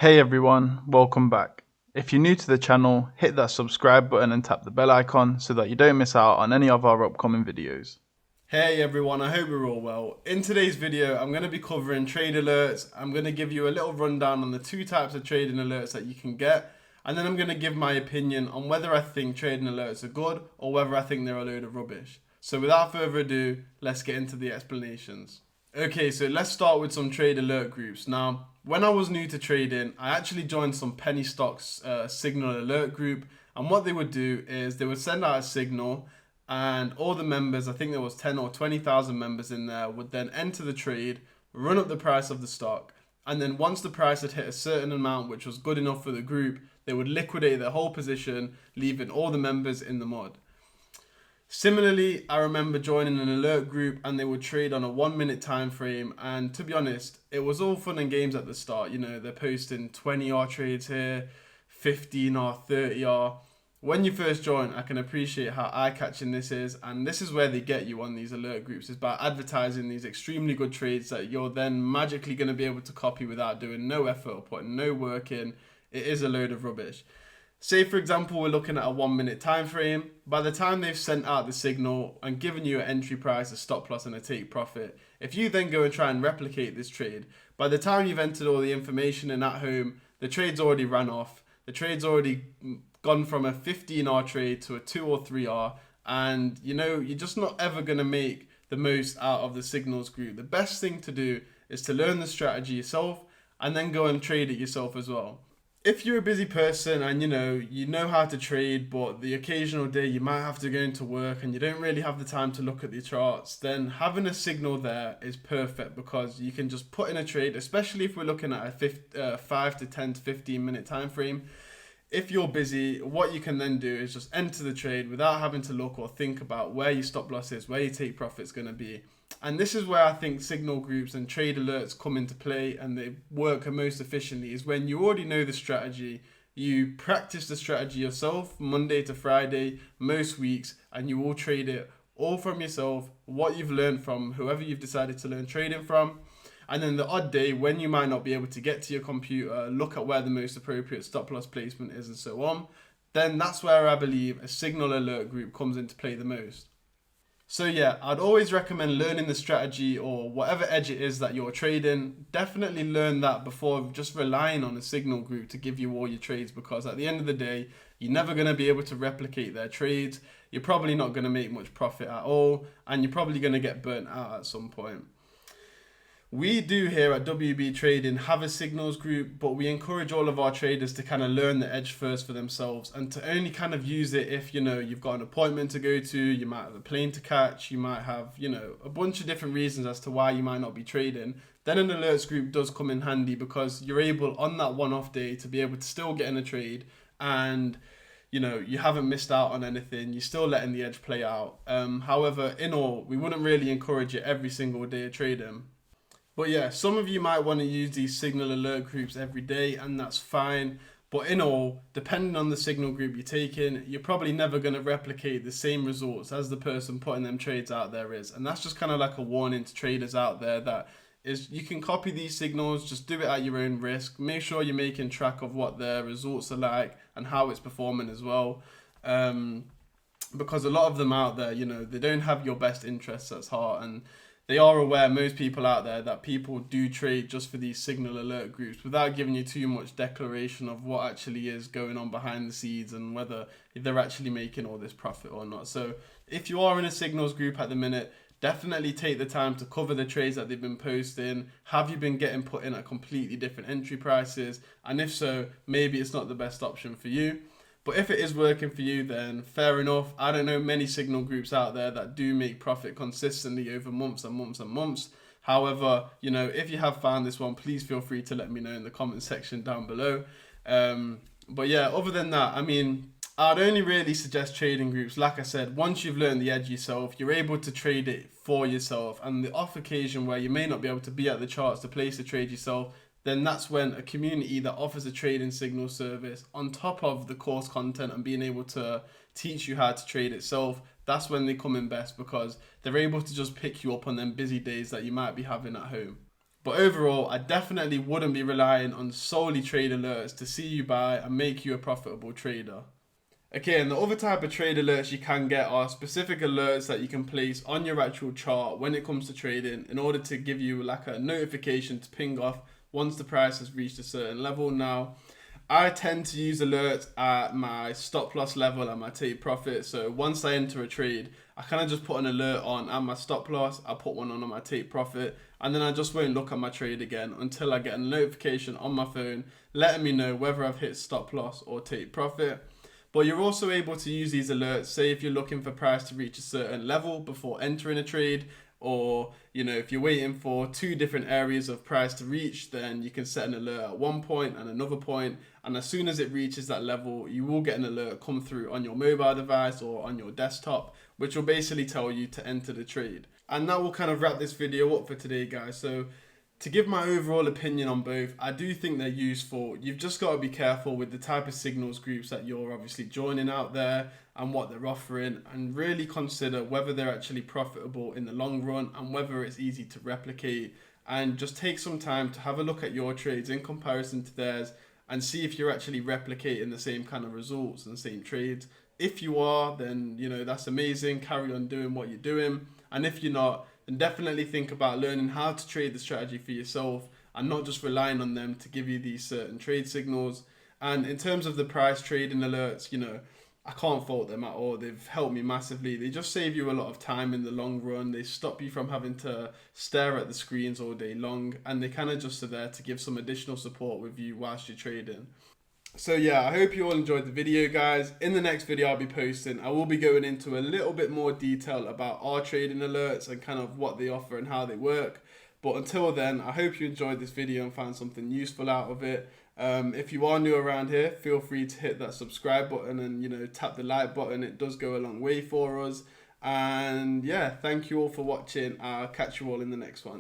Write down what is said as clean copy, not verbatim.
Hey everyone, welcome back. If you're new to the channel, hit that subscribe button and tap the bell icon so that you don't miss out on any of our upcoming videos. Hey everyone, I hope you're all well. In today's video, I'm going to be covering trade alerts. I'm going to give you a little rundown on the two types of trading alerts that you can get. And then I'm going to give my opinion on whether I think trading alerts are good or whether I think they're a load of rubbish. So without further ado, let's get into the explanations. Okay, so let's start with some trade alert groups. Now, when I was new to trading, I actually joined some penny stocks signal alert group. And what they would do is they would send out a signal, and all the members, I think there was 10 or 20,000 members in there, would then enter the trade, run up the price of the stock, and then once the price had hit a certain amount which was good enough for the group, they would liquidate their whole position, leaving all the members in the mud. Similarly, I remember joining an alert group and they would trade on a 1 minute time frame, and to be honest, it was all fun and games at the start. You know, they're posting 20R trades here, 15R, 30R. When you first join, I can appreciate how eye-catching this is, and this is where they get you on these alert groups, is by advertising these extremely good trades that you're then magically going to be able to copy without doing no effort or putting no work in. It is a load of rubbish. Say for example, we're looking at a 1 minute time frame. By the time they've sent out the signal and given you an entry price, a stop loss and a take profit, if you then go and try and replicate this trade, by the time you've entered all the information in at home, the trade's already ran off. The trade's already gone from a 15R trade to a 2 or 3R, and you know, you're just not ever going to make the most out of the signals group. The best thing to do is to learn the strategy yourself and then go and trade it yourself as well. If you're a busy person and you know how to trade, but the occasional day you might have to go into work and you don't really have the time to look at the charts, then having a signal there is perfect, because you can just put in a trade, especially if we're looking at a 5 to 10 to 15 minute time frame. If you're busy, what you can then do is just enter the trade without having to look or think about where your stop loss is, where your take profit is going to be. And this is where I think signal groups and trade alerts come into play, and they work most efficiently, is when you already know the strategy, you practice the strategy yourself Monday to Friday, most weeks, and you will trade it all from yourself, what you've learned from whoever you've decided to learn trading from. And then the odd day when you might not be able to get to your computer, look at where the most appropriate stop loss placement is and so on, then that's where I believe a signal alert group comes into play the most. So yeah, I'd always recommend learning the strategy or whatever edge it is that you're trading. Definitely learn that before just relying on a signal group to give you all your trades, because at the end of the day, you're never going to be able to replicate their trades. You're probably not going to make much profit at all, and you're probably going to get burnt out at some point. We do here at WB Trading have a signals group, but we encourage all of our traders to kind of learn the edge first for themselves, and to only kind of use it if, you've got an appointment to go to, you might have a plane to catch, you might have, a bunch of different reasons as to why you might not be trading. Then an alerts group does come in handy, because you're able on that one-off day to be able to still get in a trade, and you haven't missed out on anything. You're still letting the edge play out. However, in all, we wouldn't really encourage it every single day of trading. But yeah, some of you might want to use these signal alert groups every day, and that's fine. But in all, depending on the signal group you're taking, you're probably never going to replicate the same results as the person putting them trades out there is. And that's just kind of like a warning to traders out there, that is, you can copy these signals, just do it at your own risk. Make sure you're making track of what their results are like and how it's performing as well. Because a lot of them out there, they don't have your best interests at heart, and they are aware, most people out there, that people do trade just for these signal alert groups without giving you too much declaration of what actually is going on behind the scenes and whether they're actually making all this profit or not. So if you are in a signals group at the minute, definitely take the time to cover the trades that they've been posting. Have you been getting put in at completely different entry prices? And if so, maybe it's not the best option for you. But if it is working for you, then fair enough. I don't know many signal groups out there that do make profit consistently over months and months and months. However, if you have found this one, please feel free to let me know in the comment section down below. But yeah, other than that, I'd only really suggest trading groups. Like I said, once you've learned the edge yourself, you're able to trade it for yourself. And the off occasion where you may not be able to be at the charts to place the trade yourself, then that's when a community that offers a trading signal service on top of the course content and being able to teach you how to trade itself, that's when they come in best, because they're able to just pick you up on them busy days that you might be having at home. But overall, I definitely wouldn't be relying on solely trade alerts to see you buy and make you a profitable trader. Okay, and the other type of trade alerts you can get are specific alerts that you can place on your actual chart when it comes to trading in order to give you like a notification to ping off once the price has reached a certain level. Now, I tend to use alerts at my stop loss level and my take profit. So once I enter a trade, I kind of just put an alert on at my stop loss, I put one on my take profit, and then I just won't look at my trade again until I get a notification on my phone letting me know whether I've hit stop loss or take profit. But you're also able to use these alerts, say if you're looking for price to reach a certain level before entering a trade, or if you're waiting for two different areas of price to reach, then you can set an alert at one point and another point, and as soon as it reaches that level, you will get an alert come through on your mobile device or on your desktop, which will basically tell you to enter the trade. And that will kind of wrap this video up for today, guys. So to give my overall opinion on both, I do think they're useful. You've just got to be careful with the type of signals groups that you're obviously joining out there and what they're offering, and really consider whether they're actually profitable in the long run and whether it's easy to replicate. And just take some time to have a look at your trades in comparison to theirs and see if you're actually replicating the same kind of results and same trades. If you are, then that's amazing. Carry on doing what you're doing. And if you're not, then definitely think about learning how to trade the strategy for yourself and not just relying on them to give you these certain trade signals. And in terms of the price trading alerts, I can't fault them at all. They've helped me massively. They just save you a lot of time in the long run. They stop you from having to stare at the screens all day long, and they kind of just are there to give some additional support with you whilst you're trading. So yeah, I hope you all enjoyed the video, guys. In the next video I'll be posting, I will be going into a little bit more detail about our trading alerts and kind of what they offer and how they work. But until then, I hope you enjoyed this video and found something useful out of it. If you are new around here, feel free to hit that subscribe button and tap the like button. It does go a long way for us. And yeah, thank you all for watching. I'll catch you all in the next one.